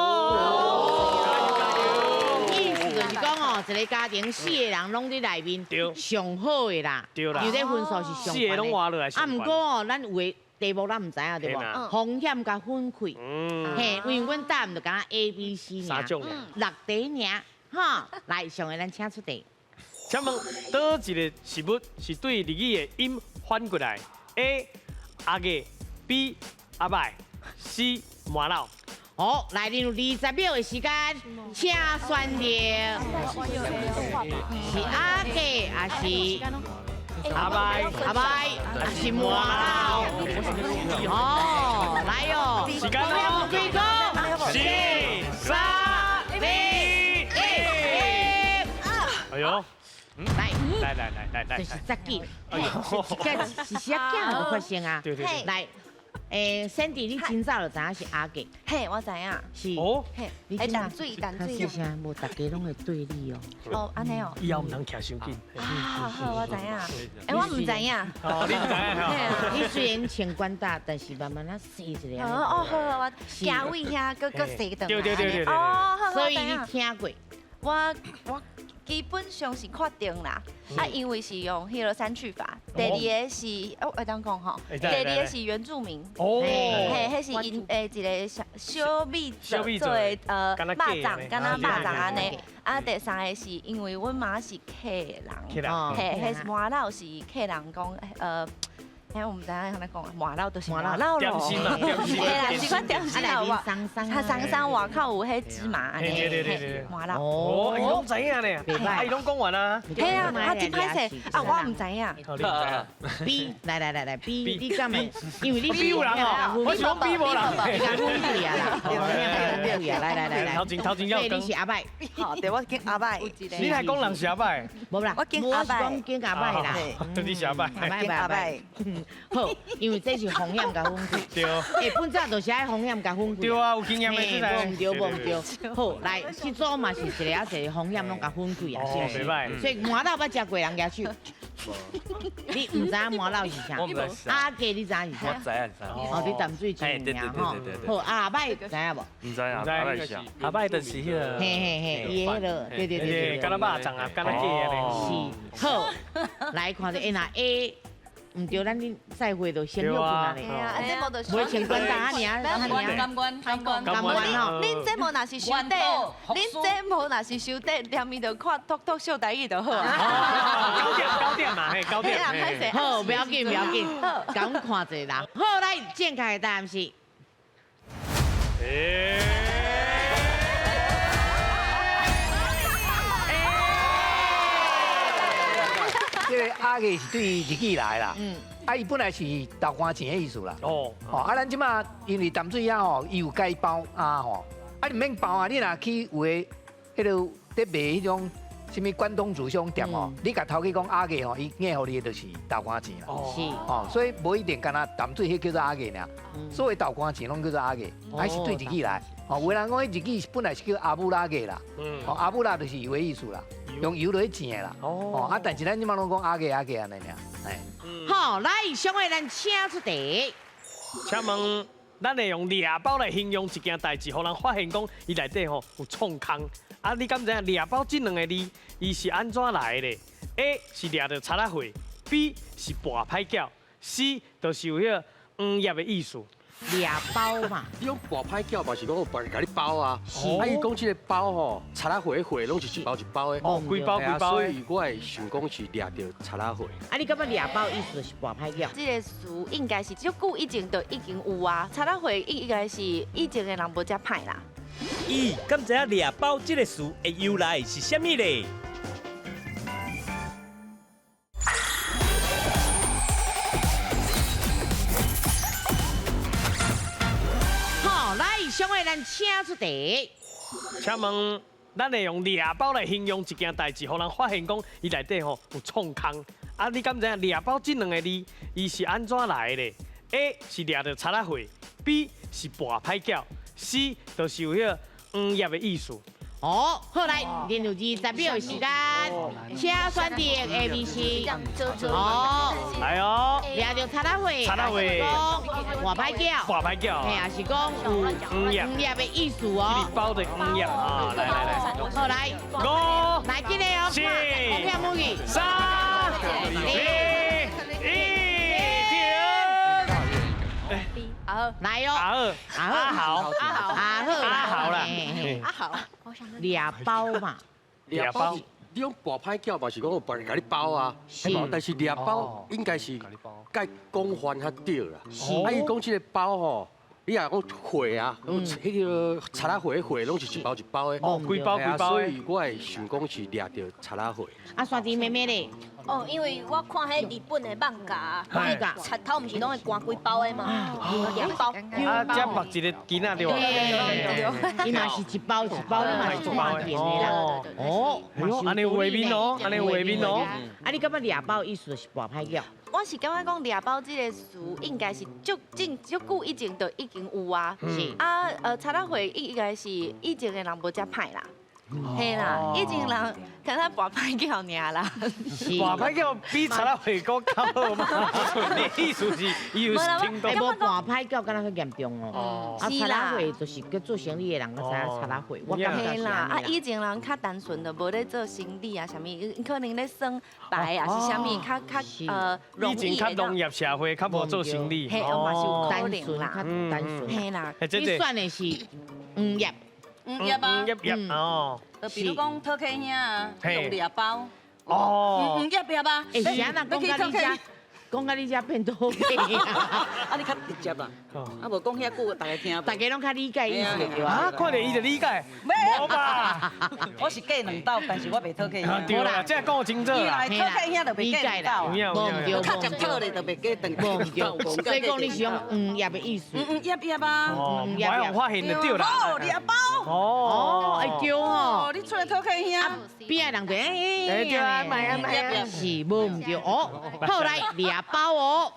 意思就是讲哦，一个家庭4个人拢伫内面，上好的啦，对啦，因为这分数是上4个拢活落来。啊，毋过哦，咱有的题目咱毋知影对无？风险甲分开，嘿，因为阮答案就敢若 A、B、C 尔，3种，6题尔，哈，来，上个咱请出题。请问倒一个事物是对日语的音反过来 ？A. 阿个 B. 阿伯 C. 麻老。好，来，恁有20秒的时间，请选择是阿给还是阿伯？还是麻老？哦，来哟，时间咯，几个？4、3、2、1。哎呦！来，这是十几，这是啥囝有发生啊？对。来，Sandy， 你今早就知影是阿给？嘿，我知影。是。哦。嘿，会淡水。是啥？无大家拢会对你哦。哦，安尼哦。以后唔通徛伤紧。好，我知影。我唔知影。哦，你唔知影。你虽然穿管大，但是慢慢啊细一个。哦，好，我行位遐个细顿。对。哦，好，所以你听过？我基本上是确定啦，啊，因为是用迄个删去法。第2个是我当讲吼，第2个是原住民。哦。嘿，迄是因一个小米做的肉粽，敢若肉粽安尼。啊，第3个是因为阮妈是客人，嘿，迄是麻老是客人讲我唔知影安尼讲，麻老就是麻老咯。点心嘛，嘿啦，是款点心啊，桑外口有迄芝麻安尼，对，麻老。哦，伊拢知影呢，伊拢讲完啊。嘿啊，真歹势，我唔知影。 B， 来 B， 你干嘛？因为你 B 有人哦，我是讲 B 无人。来，头前要跟。你是阿伯，好，对我跟阿伯。你还讲人是阿伯？无啦，我跟阿伯，跟阿伯啦。你是阿伯，阿伯。好，因为这是风险甲分开。对。本质就是爱风险甲分开。对啊，有经验的出来。无唔对。好，来，这组嘛是一个啊，一个风险拢甲分开啊，是不是？所以麻辣捌食过人家手。你唔知影麻辣是啥？我唔知。阿哥你知影是啥？我知啊。哦，你淡水知名吼。好，阿伯知影无？唔知啊，阿伯是。阿伯就是迄个。嘿，伊迄个，对。干那肉粽啊，干那鸡啊。是。好，来看着那 A。唔对，咱你再会就先入去哪里？袂穿管大尔，感官吼。恁这无若是兄弟，恁这无若是兄弟，连面就看talk秀台语就好啊。高点嘛，高点。好，不要紧，赶快看者啦。好，来，正确的答案是。这个阿个是对日语来啦，伊本来是豆干钱的意思啦。咱即马因为淡水遐吼，伊有改包啊吼，你免包啊，你若去有诶，迄个咧卖迄种什么关东煮商店哦，你甲头家讲阿个吼，伊硬互你的就是豆干钱啦。是。所以无一定干那淡水迄叫做阿个尔，所谓豆干钱拢叫做阿个，还是对日语来。有人讲迄日语本来是叫阿布拉个啦，阿布拉就是有诶意思啦。用油来煎啦。哦，啊，但是咱即马拢讲阿个安尼尔，哎。好，来，上位咱请出题。请问，咱会用猎包来形容一件代志，互人发现讲伊内底吼有创空。啊，你敢知影猎包这两个字，伊是安怎来的 ？A 是掠着贼仔货 ，B 是跋歹脚 ，C 就是有迄个叶的意思。掠包嘛，你讲跋歹脚嘛是讲有别人甲你包啊，啊伊讲即个包吼，贼仔货货拢是一包一包的，哦，规包规包的。所以我会想讲是掠着贼仔货。啊，你感觉掠包意思是跋歹脚？这个词应该是足久以前就已经有啊，贼仔会应该是以前的人无遮歹啦。咦，敢知影掠包这个词的由来是啥物咧？好，来，上位咱请出题。请问，咱会用猎包来形容一件代志，互人发现讲伊内底吼有创空。啊，你敢知影猎包这两个字，伊是安怎来的 ？A 是掠着贼仔货 ，B 是跋歹脚 ，C 就是有迄个叶的意思。哦，好来，连续20秒的时间，请选题 A、B、C。哦，来哦，掠着贼仔货，讲跋歹脚，跋歹脚，嘿，也是讲有叶的意思哦。包的叶啊，来来来，好来5、来这个哦，4、看母语3、2、1，来哟，阿豪啦，阿豪，掠包嘛，猎包。你讲跋歹脚嘛是讲有别人甲你包啊，但是掠包应该是该讲法较对啦。啊，伊讲即个包吼，你若讲货啊，迄个贼仔货货拢是一包一包的，哦，规包规包所以我会想讲是掠着贼仔货。啊，山弟妹妹咧，哦，因为我看迄日本的漫画，迄个贼头毋是拢会关几包的嘛，两包。啊，遮绑一个囡仔对吧？伊嘛是一包一包，伊嘛是换片的啦。哦，安尼有画面哦，安尼有画面哦。啊，你感觉掠包意思就是跋歹脚？我是感觉讲猎包这个词应该是足久以前就已经有啊。是啊，贼仔会应该是以前的人无遮歹啦。嘿啦，以前人看他跋歹脚尔啦。跋歹脚比贼仔会更较好嘛？你意思是伊有听到？无跋歹脚，敢若较严重哦。啊，贼仔会就是叫做生意的人，才知影贼仔会。我感觉是啦，啊，以前人较单纯的，无咧做生理啊，啥物，可能咧算牌啊，是啥物，较容易。以前较农业社会，较无做生理。嘿，嘛是有可能啦，较单纯。嘿啦，你选的是叶。叶吧，叶哦，就比如讲讨客兄啊，用猎包。哦，叶吧，哎，是安那讲到你遮，讲到你遮变多啊，啊，你较直接啦，啊，无讲遐久，大家听。大家拢较理解意思对吧？啊，看着伊就理解，无吧？我是嫁两道，但是我袂讨客兄。对啦，这讲清楚啦。讨客兄就袂嫁两道，无较接讨咧就袂嫁两道。所以讲你是用叶的意思。叶吧。哦，我用发现就对啦。哦，猎包。哦，会叫哦。你出来讨客兄。边个人对？哎，对啊，买啊买啊。是无唔对哦。好来猎包哦，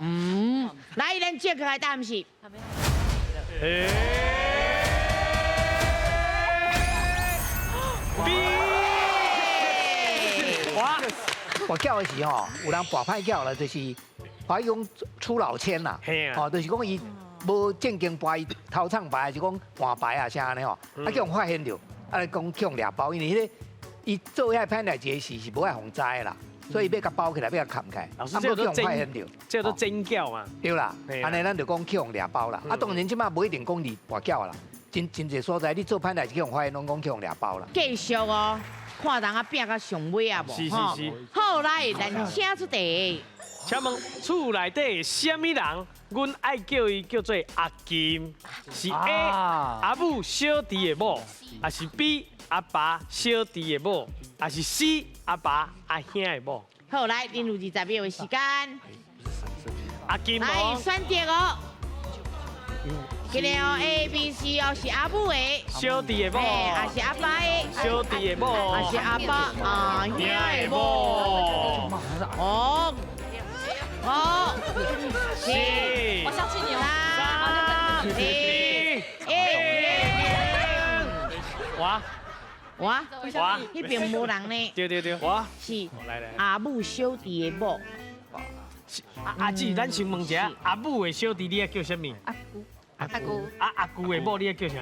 来咱接下来答案是。跋筊的时吼，有人跋歹筊了，就是怀讲出老千啦，哦，就是讲伊无正经跋伊偷唱牌，还是讲换牌啊啥安尼吼，啊叫人发现着，啊讲叫人掠包，因为迄个伊做遐歹代志是无爱互知的啦，所以要甲包起来，要甲藏起来，老师这都发现着，这都真筊嘛，对啦，安尼咱就讲叫人掠包啦，啊当然即马无一定讲你跋筊啦，真侪所在你做歹代志叫人发现，拢讲叫人掠包啦。继续哦。看人啊拼到上尾啊无？是。好来，咱请出题。请问厝内底什么人？阮爱叫伊叫做阿金，是 A 阿母小弟的某，还是 B 阿爸小弟的某，还是 C 阿爸阿兄的某？好来，进入20秒的时间。阿金来选择哦。今日哦 A、B、C 哦是阿母的小弟的某，还是阿爸的小弟的某，还是阿爸阿兄的某？哦，是，我相信你哦。3、2、1，哇！我，那边无人呢。对，我是来，阿母小弟的某。阿姊，咱先问一下，阿母的小弟你要叫什么？阿姑。阿姑的某你要叫啥？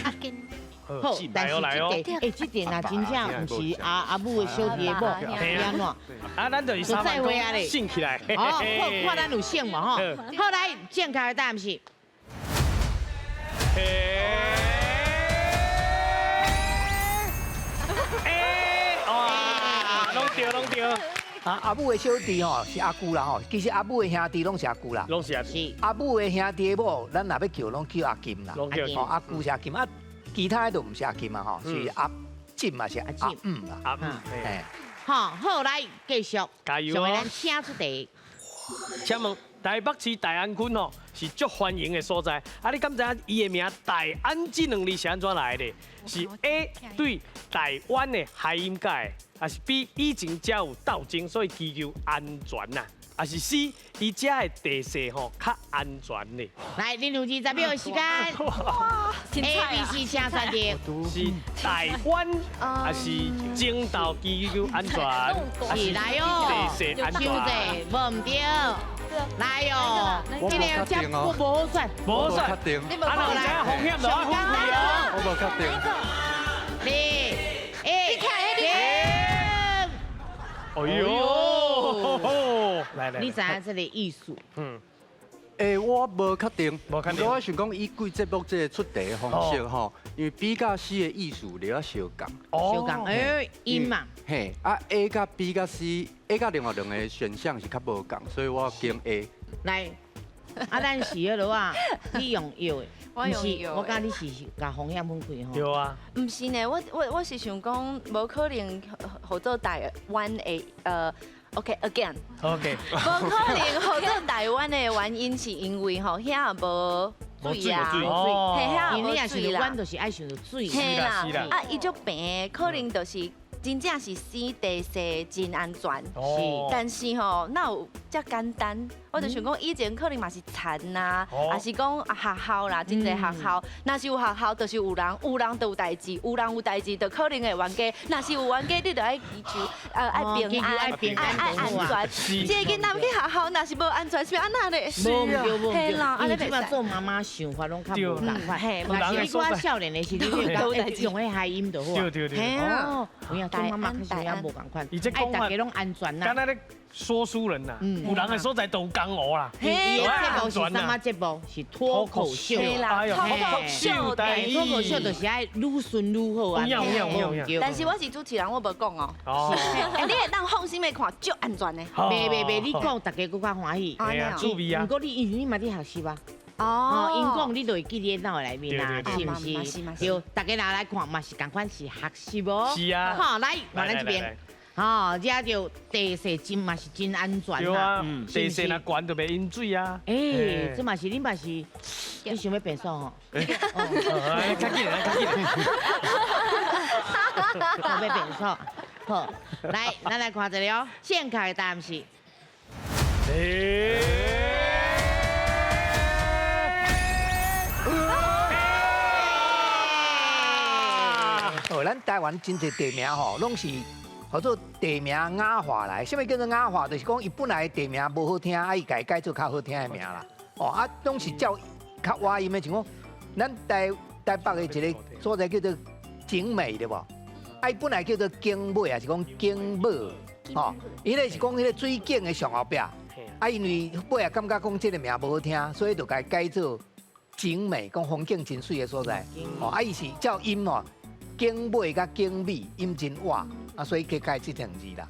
阿金。好，但是这点啊，真正不是阿母的小弟的某，是安怎？啊，咱就是三分钟醒起来。哦，看咱有醒嘛吼。后来正确的答案是。哇，拢对。阿母的小弟吼是阿姑啦吼，其实阿母的兄弟拢是阿姑啦。拢是阿姑。阿母的兄弟的某，咱若要叫拢叫阿金啦。叫阿姑是阿金啊，其他的都唔是阿金嘛吼，是阿金嘛是阿金啦。阿嘿。好，后来继续。加油哦！咱请出题。请问台北市大安区吼是足欢迎的所在，啊，你敢知影伊的名大安这两字是安怎来的？是 A 对台湾的谐音改，还是 B 以前才有斗争，所以祈求安全呐？还是 C 伊遮的地势吼较安全呢？来，恁有20秒的时间。A、B、C 请选择。是台湾还是争斗祈求安全？是来哦。地势安全。无唔对。来哟，今日这我无好选，无好选。确定。啊，那来风险就要分开哦。我无确定。2、1，停。哎呦，来，你知影这个意思？我无确定，无确定。我想讲以贵节目这个出题的方式吼，因为 B 甲 C 的意思了相共。相共，音嘛。嘿，啊 A 甲 B 甲 C，A 甲另外两个选项是较无共，所以我选 A。来，咱是迄落啊，你用药的，我用药的。我讲你是甲风险分开吼。对啊。唔是呢，我是想讲，无可能合作台湾的OK again。OK。无可能合作台湾的原因是因为吼遐无水啊，嘿，遐无因为也是水啦。阮就是爱想着水。嘿啦，啊，伊足病，可能就是真正是生地势真安全。是。但是吼，哪有遮简单？我就想讲，以前可能嘛是田呐，也是讲学校啦，真侪学校。若是有学校，就是有人，有人就有代志，有人有代志，就可能会冤家。若是有冤家，你就爱祈求，爱平安，爱安全。这个囡仔去学校，若是无安全，是安那咧？无嘿啦，安尼即摆做妈妈想法拢较无共款。嘿，若是我少年的时，你就讲用迄谐音就好。对。嘿啊，有影做妈妈较想要无共款，爱大家拢安全啦。说书人呐，有人的所在都有江湖啦。伊的节目是什么节目？是脱口秀。啦，脱口秀，脱口秀就是爱愈顺愈好啊。有。但是我是主持人，我无讲哦。你会当放心的看，足安全的。袂，你讲大家更较欢喜。趣味啊。不过你嘛伫学习吧？哦。因讲你就会记伫脑内面啦，是不是？对，大家来看嘛是共款是学习无？是啊。好，来咱这边。哦，遮就地势真嘛是真安全对啊，地势若悬就袂淹水啊。这嘛是你嘛是，你想要变数吼？较紧。要变数，好，来，咱来看一下哦，正确的答案是。咱台湾真侪地名吼，拢是。叫做地名雅化来，什么叫做雅化？就是讲伊本来地名无好听，伊改改做较好听的名啦。拢是叫较歪音的，像讲咱台北的一个所在叫做景美对无？伊本来叫做景美，还是讲景美？伊咧是讲迄个水景的上后壁。因为尾也感觉讲这个名无好听，所以就改做景美，讲风景真水的所在。伊是叫音哦。景美甲景美音真歪，所以加改这两字啦。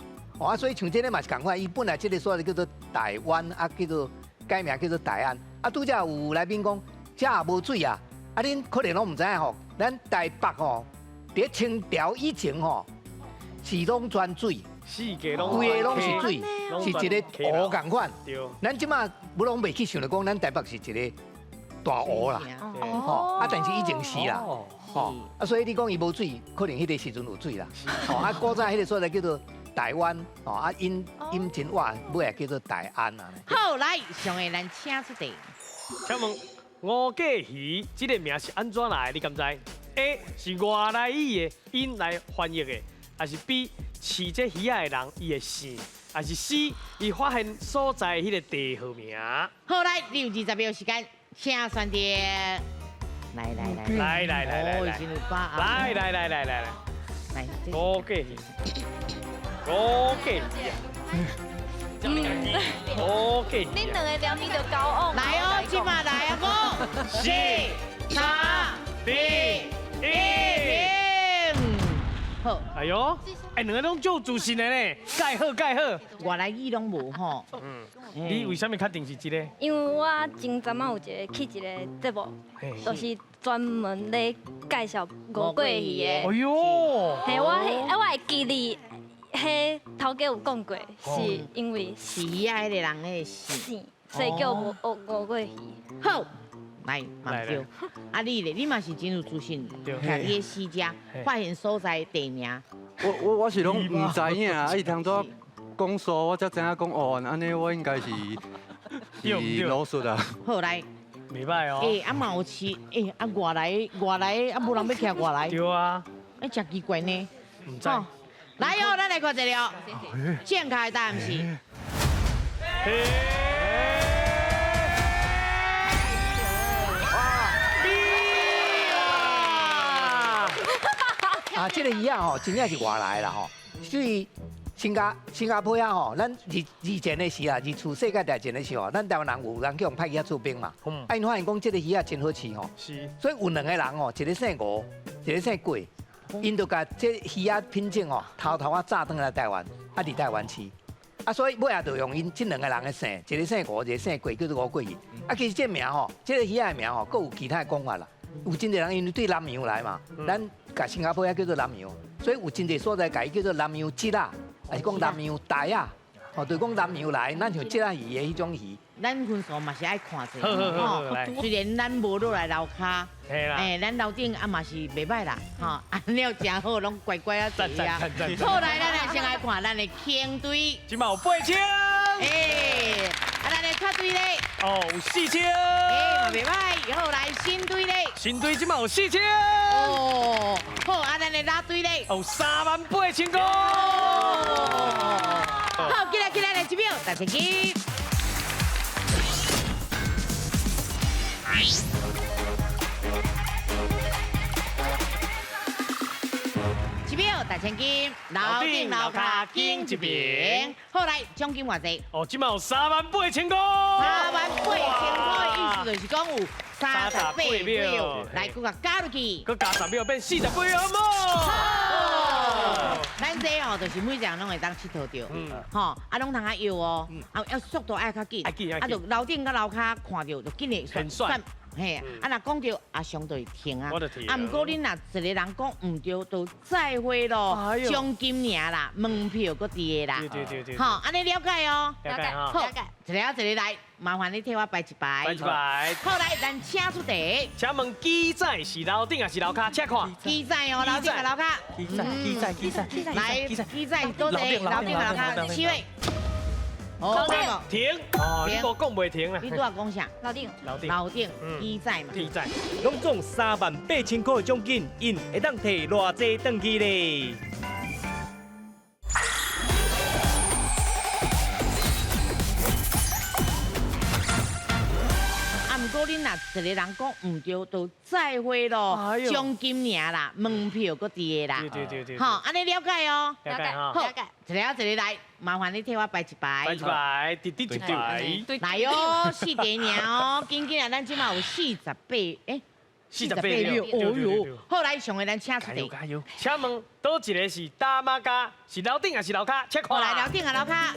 所以像这个嘛是同款，伊本来这个所在叫做台湾，叫做改名叫做台安。拄则有来宾讲，这也无水啊。恁可能拢唔知影吼，咱台北吼，伫清朝以前吼，是拢全水，规个拢是水，是一个湖同款。咱即马不拢袂去想着讲，咱台北是一个大湖啦。但是以前是啦。所以你讲伊无水，可能迄个时阵有水啦。古早迄个所在叫做台湾，音真歪，尾也叫做台安啊。好，来，上个咱请出题。请问五架鱼这个名是安怎来？你敢知？ A 是外来语的音来翻译的，还是 B 饲这鱼仔的人伊的姓，还是 C 伊发现所在迄个地号名？好，来，你有20秒时间，请选择。来，来，已经有8啊！来，来，高价鱼，高价鱼啊！高价鱼恁啊！两个聊天就交往。来哦，今嘛来啊，5、4、3、2、1，停。好，哎呦，两个拢做自信的呢，盖好。外来语拢无吼。你为什么确定是这个？因为我前阵仔有去一个节目，就是专门咧介绍五桂鱼的。哎呦，嘿，我会记得，迄头家有讲过，是因为是鱼仔迄个人的姓。姓，所以叫五桂鱼。好，来，马丢。啊，你咧，你嘛是真有自信，看伊的死家，发现所在地名。我是拢唔知影啊，伊当初讲说，我才知影讲哦，安尼我应该是老师啊。好来，袂歹哦。啊嘛有饲，啊外来啊无人要徛外来。对啊。真奇怪呢。唔知。来哦，咱来看一下，正确的答案是。啊，这个鱼啊吼，真正是外来啦吼。所以新加坡啊吼，咱以前的时啊，出世界大战的时候，咱台湾人有人叫人派去遐出兵嘛。啊，因发现讲这个鱼啊真好饲吼。是。所以有2个人哦，一个姓吴，一个姓贵，因就甲这鱼啊品种哦，偷啊炸转来台湾，啊伫台湾饲。啊，所以尾下就用因这2个人的姓，一个姓吴，一个姓贵，叫做吴贵鱼。啊，其实这名吼，这个鱼仔的名吼，佫有其他的讲法啦。有真侪人因为对南洋来嘛，咱甲新加坡遐叫做南洋，所以有真侪所在甲伊叫做南洋节啊，还是讲南洋台啊，哦，就讲南洋来，咱像节啊鱼的迄种鱼。咱分数嘛是爱看者，好，虽然咱无落来楼骹，咱楼顶啊嘛是袂歹啦，吼，啊了真好，拢乖乖啊坐啊。好来，咱来先来看咱的轻队，今嘛有8枪，咱的插队咧，哦有4枪，嘛袂歹，好来新队咧，新队今嘛有4枪，哦，好，咱的拉队咧，有38000个，好，起来1秒，大成绩。1秒大千金，楼顶楼骹金一平。好来，奖金偌济？哦，今嘛有38000个。38000块，意思就是讲有38秒。来，佮加入去，佮加10秒变40秒，好冇？好。咱这哦，就是每一人拢会当佚佗着，吼，啊，拢通啊摇哦，啊，要速度爱较紧，啊，就楼顶佮楼骹看到就紧的算。嘿，啊，若讲到阿雄就会停啊，啊，毋过恁若一个人讲唔对，就再会咯，奖金尔啦，门票搁伫个啦，对，好，安尼了解哦，了解，好，一个来，麻烦你替我摆一排，好来，咱请出题，请问鸡仔是楼顶还是楼骹？请看，鸡仔哦，楼顶还楼骹？鸡仔，来，鸡仔多济，楼顶还楼骹？7位。楼顶停，哦，你无讲袂停啦。你拄仔讲啥？楼顶，鸡仔嘛。鸡仔，拢总38000块的奖金，因会当摕偌济转去咧？啊，毋过恁若一个人讲唔对，就再会咯，奖金尔啦，门票搁伫个啦。对，好，安尼了解哦。了解，好，一个来，麻烦你替我摆一排。一排，滴一排。来哦，4题尔哦，紧啊，咱即马有48，哎，48秒，哦哟。好来，上个咱请出题。加油！请问倒一个是大马家，是楼顶还是楼骹？请看。来，楼顶啊，楼骹。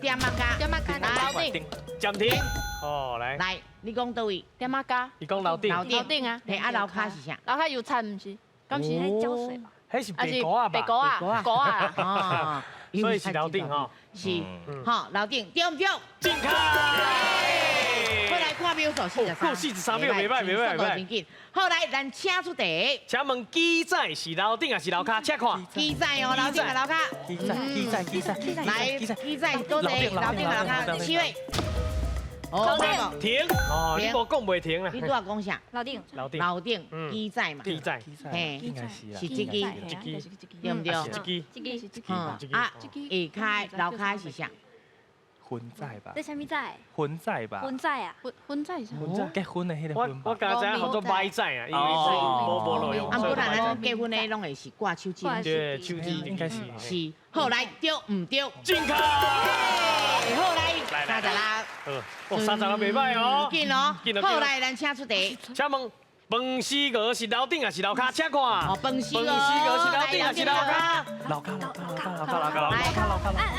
点马家，楼顶。暂停。哦，来。来，你讲倒位？点马家。你讲楼顶。楼顶啊。嘿，啊楼骹是啥？楼骹油菜毋是？敢是迄浇水吧？迄是白果啊吧？白果啊。哦。所以是楼顶吼。是。好，楼顶对唔对？正确。快来看秒数43秒，袂歹。好来，咱请出题。请问鸡仔是楼顶还是楼骹？请看。鸡仔哦，楼顶还楼骹？鸡仔，来，鸡仔多济，楼顶还楼骹？7位。老定，停。哦，你无讲袂停啦。你拄仔讲啥？老定，老定，老定鸡仔嘛。鸡仔，嘿，应该是啦。是一支，对唔对？一支，这个啊，下骹楼骹是啥？婚仔吧这，什么仔？婚仔吧，婚仔啊，婚仔是啥？结婚的迄个婚吧。我刚才好多买仔啊，因为无路用。啊，不然咱结婚的拢会是挂手巾。对，手机应该是。是，好来对唔对？进卡。好来，三十啦。哦，30啦袂歹哦。紧哦。好来，咱请出题。请问饭丝鹅是楼顶还是楼骹？请看。哦，饭丝鹅是楼顶还是楼骹？老卡。来，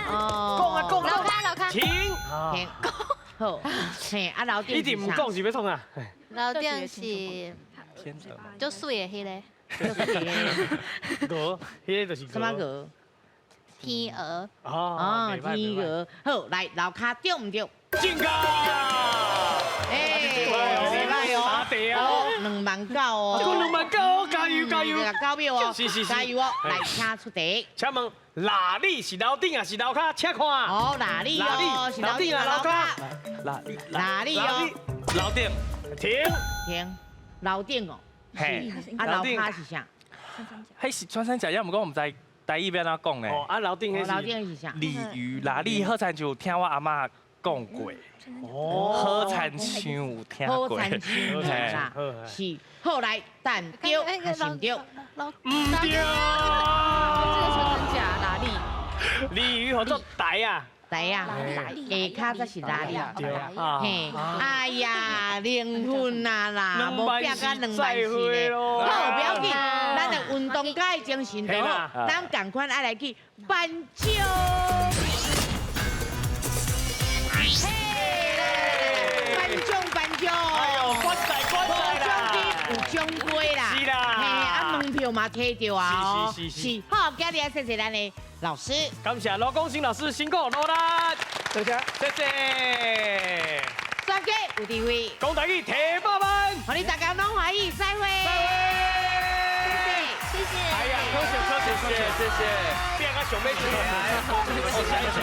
哦，讲啊。老卡，停。停。好，嘿，啊楼顶。一定唔讲是要创啊。老定是就水的迄个，鹅，迄个就是什么鹅？天鹅。哦，天鹅。好，来楼骹对唔对？进卡。袂歹哦，打地啊，2万9哦，讲2万9，加油加油，9秒哦，是，加油哦，来请出题。请问哪里是楼顶还是楼骹？请看。哦，哪里哦，是楼顶啊，楼骹？哪里哦？楼顶。停。停，楼顶哦。嘿，啊，楼骹是啥？迄是穿山甲，要毋讲我们在台语要怎讲呢？哦，啊楼顶迄是。楼顶是啥？鲤鱼啦，你好像就听我阿嬷讲过。哦，好残像有听过。好残像啦，是。好来，但对还是唔对？唔对。这个穿山甲哪里？鲤鱼合作台啊。台啊，下骹才是哪里？对啊。嘿，哎呀，零分啊啦，无拼到2万4咧。好，不要紧，咱的运动甲的精神都好，咱赶快爱来去颁奖。颁奖！哎呦，关仔啦！有奖杯啦，是啦，嘿，啊，门票嘛摕到啊，是。好，今日谢谢咱的老师，感谢罗光新老师辛苦努力，谢谢。专家有地位，讲台语铁爸班，祝你大家拢欢喜，再会。谢谢。哎呀，谢谢。变个小妹子，我下一集。